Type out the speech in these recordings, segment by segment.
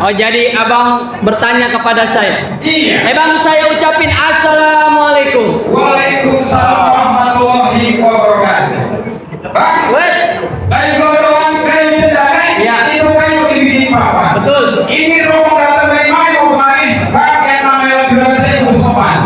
Oh, jadi abang bertanya kepada saya. Iya. Bang, saya ucapin assalamualaikum. Waalaikumsalam warahmatullahi wabarakatuh. Bang, Wes, tadi golongan kayu jendara Iya. itu kayu dibikin papa. betul. Ini rombong datang dari mana mau kemari? Bang, yang namanya juga saya sopan.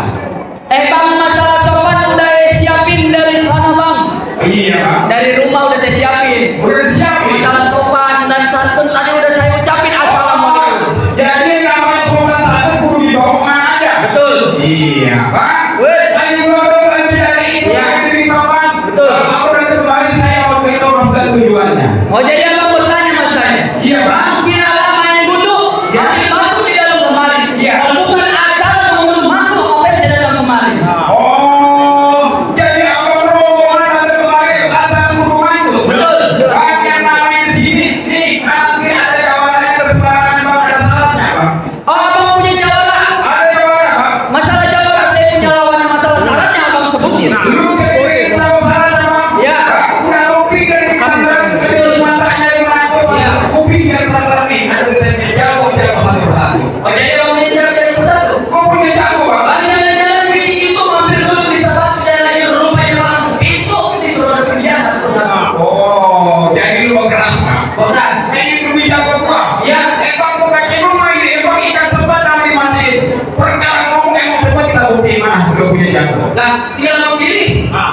Bang, masalah sopan udah siapin dari sana bang. Iya, Bang. Dari rumah udah saya siapin. Udah siapin. Masalah sopan dan santun tadi udah saya ucapin assalamualaikum. Jadi namanya sopan satu kudu dibawa kemana aja? Betul. Iya, Bang. Wes, Tadi golongan dari itu Iya. yang dibikin papa. Betul. Kalau aku datang kemari saya mau ke orang dan tujuannya. oh jadi abang bertanya sama saya. Iya, Bang. Bang, siapa main gundu? Ya. Masuk di dalam kemari. Iya. Kalau bukan acara mengunduh masuk, apa yang di dalam kemari? Oh, jadi abang rombongan ada kemarin ada rumah itu. Betul. Bang yang namanya di sini, nih nanti ada jawabannya bersebarangan bang ada salahnya bang. Oh, abang punya jawaban. Ada jawabannya bang. Masalah jawaban saya punya lawannya, masalah syaratnya abang sebutin. Lu jadi tahu salahnya bang. Ya. Bang, udah kuping dari pesantren kecil matanya di mana tuh bang. Ya. Kuping dari pesantren nih. Ada saya jawab satu persatu. Oh, jadi abang punya jawab dari persatu. Kau punya jago bang. Bang, jalan-jalan di itu mampir dulu di sepatu jalan di rumahnya bang. Itu disuruh berbiasa satu-satu. Oh, jadi lu keras bang. Keras. Saya ingin lebih jago gua. Ya. Bang bukan di rumah ini, bang ikan tempat yang mati. Perkara ngomong yang cepat kita bukti mana lu punya jago. Nah, tinggal abang pilih. Wah,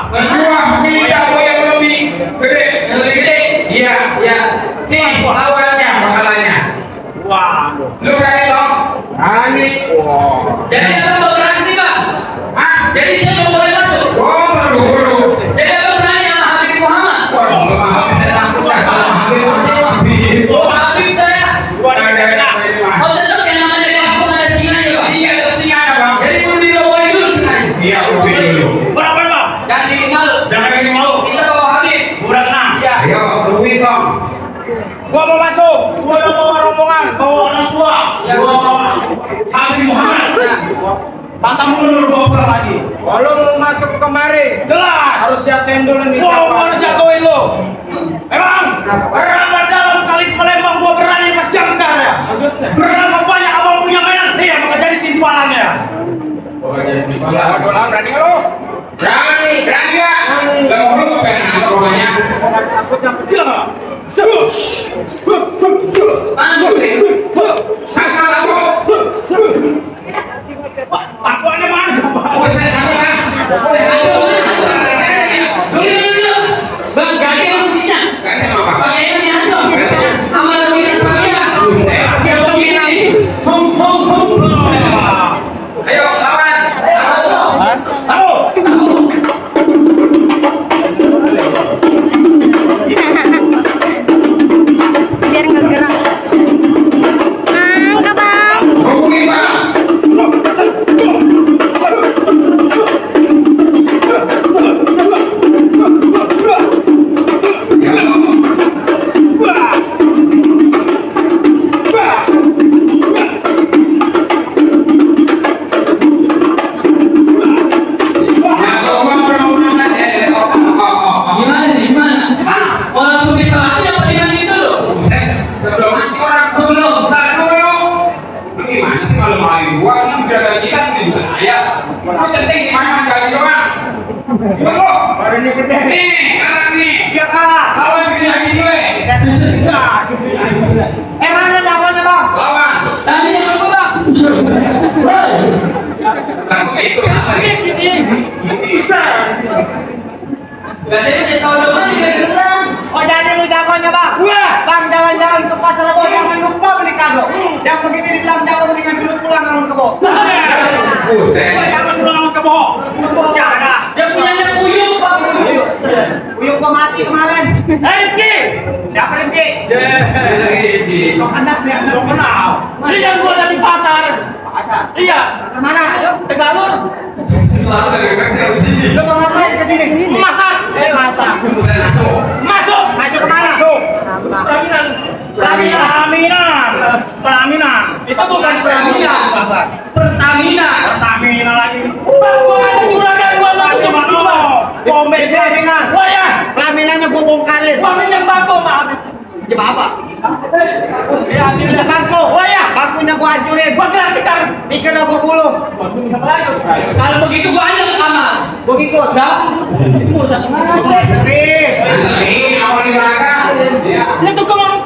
pilih jago yang lebih gede. Yang lebih gede. Iya. Ya. Nih, lawannya, makalahnya. Waduh. Lu berani dong? Berani. Jadi abang berani bang. Hah? Jadi saya mau boleh masuk. Oh, dulu. Jadi abang berani sama Habib Muhammad. Wah, lu mahal, saya takut ya. Kalau mahal, mahal. Oh, Habib saya. Ada. Oh, tetap yang namanya kampung ada sinanya bang. Iya, itu singa bang. Jadi mau dirobohin dulu sinanya. Iya, udah dulu. Berapa bang? Jangan bikin malu. Jangan bikin malu. Kita bawa Habib. Udah tenang. Ya. Ayo, tungguin bang. Gua mau masuk. Gua mau bawa rombongan. Bawa orang tua. Ya. Gua bawa Habib Muhammad. Ya. Pantang mundur bawa pulang lagi. Kalau mau masuk kemari Jelas. harus siapin dulu nih. Gua mau jatuhin lu. Emang berapa dalam kali Palembang gua berani pas jangkar ya. Maksudnya? Berapa banyak abang punya mainan? Iya, maka jadi timpalannya. Berani nggak lo? Berani nggak? Lah mau lo pengen apa rumahnya? Takutnya Jelas. Mana sih? Sasar aku. Aku ada mana? Buset apa? Bang, ganti kursinya. Kayaknya apa? Pakai ini aja. Amal kita saya. Yang begini. Ayo lawan. Tahu? Baru. Baru ini gede. Nih, sekarang nih. Dia kalah. Lawan gini lagi gile. Mana jagoannya bang? Lawan. Tadi yang apa bang? Tapi itu apa nih? Bisa. Biasanya saya tahu dulu juga beneran. Oh jadi lu jagoannya bang? Wah. Bang jalan-jalan ke pasar Rebo jangan lupa beli kado. Yang begitu dibilang jago mendingan dulu pulang langsung ke Bo. Buset. Jangan suruh kebo. Jangan. Dia punyanya kuyuk bang. Uyuk gua mati kemarin. Rifki. Siapa Rimki? Jadi. Lo kandas nih, lo Kenal. Ini yang gua dari pasar. Pasar. Iya. Kemana? Tegalur. Lo mau ngapain kesini? Masak. Masak. Masuk. Masuk kemana? Pelaminan. Pelaminan. Itu bukan Pertamina. Pertamina. Pertamina lagi. Bang, gua ada juragan gua lagi mana? Pombe Pelaminan. Wah ya. Pelaminannya gua bongkarin. Gua minjem bako, maaf. Jam apa? Ya ambil bangku. Wah ya. Bangkunya gua hancurin. Gua gerak tikar. Pikir gua gulung. Kalau begitu gua aja ke kamar. Gua ikut. Itu urusan kemana? Ini awal di belakang. Ya. Itu kemang.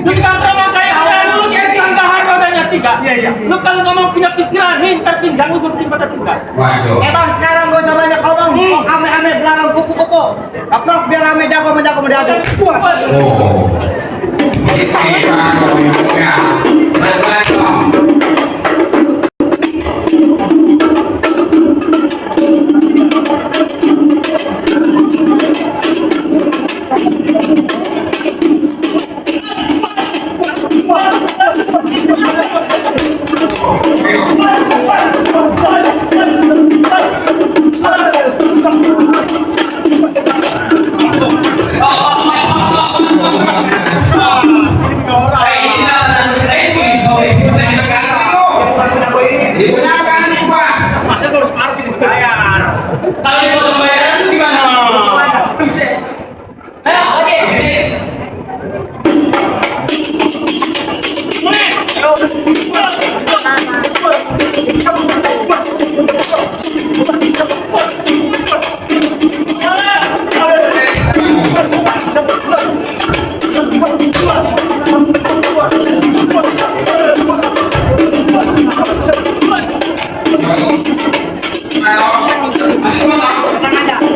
Lu kantor kayak lu yang kahar badannya tiga. Iya, iya. Lu kalau ngomong punya pikiran, hintar pinggang lu berarti pada tiga. Waduh. Bang sekarang gua usah banyak ngomong. Kok ame-ame belakang kupu-kupu. Kaprok biar ame jago menjago menjago. Puas. Oh. Ini baru ya. Pelan-pelan dong. Kalau dipotong bayaran itu gimana? Buset. Ayo, oke.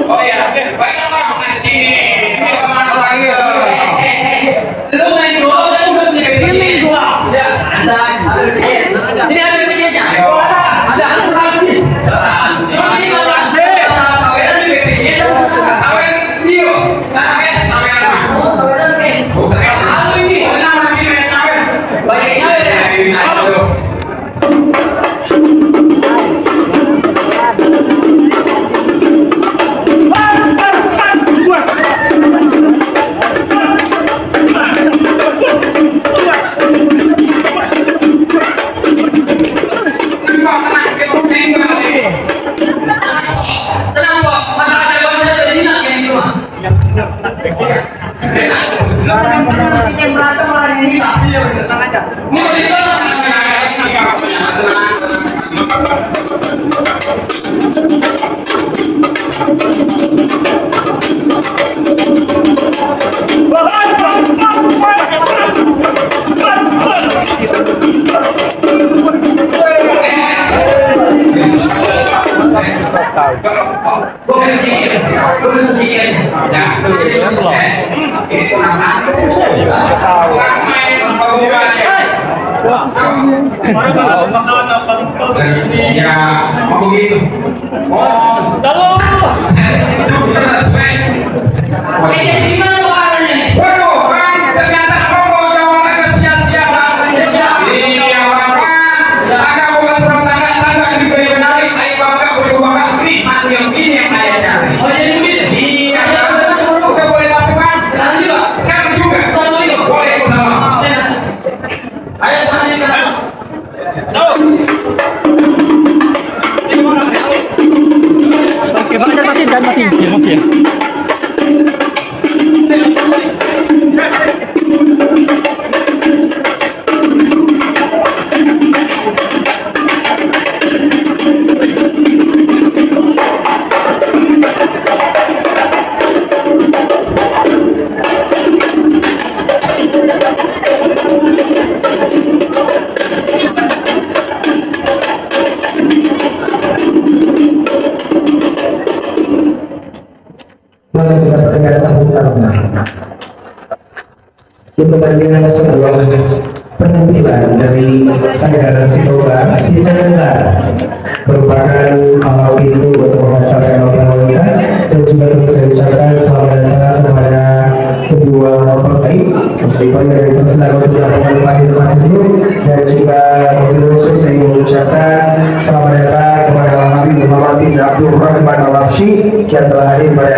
Oh ya, baiklah Bang, nanti ini kemana lagi? Lu main bola kan udah punya BPJS. Ya, ada BPJS. Ini ada BPJS ya? Ayo. Ada asuransi. Asuransi kalau saweran di BPJS asuransi. Sawer, Dio. Sawer, sawer apa? Oh, saweran guys. Halo ini. Oh, nama lagi ya, sawer. Baiknya ya. Ayo. Tenang kok, masalah jagoan saya udah jinak yang ini mah. Bikin berantem malah ini. Tenang aja. Ini mau ditolong. Gue bisa sedikit. Ini kurang main hubungannya. Ya, mau begitu. Oh, respect. Jadi gimana tukarannya nih? Waduh, Bang, ternyata kamu mau jawab ke sia-sia, Bang. Iya, Bang. Ada bukan tanda-tanda diberi menarik, ayo bangga, udah bangga, nikmat yang ini yang saya cari. Oh jadi begitu? Iya, Saya Bang. udah masuk dulu. Udah boleh masuk, Bang. Sekarang juga. Kan juga. Assalamualaikum. Waalaikumsalam. Saya masuk. Ayo teman ini kita masuk. Oke, Bang, jangan mati ya. Itu adalah sebuah penampilan dari Sanggar Sitoga merupakan awal pintu untuk mengantarkan wanita, dan juga terus saya ucapkan selamat datang kepada kedua mempelai dari persidangan untuk dilakukan tempat dulu, dan juga mobil khusus saya mengucapkan selamat datang kepada Al-Habib Muhammad bin Abdul Rahman Al-Habsyi yang telah hadir pada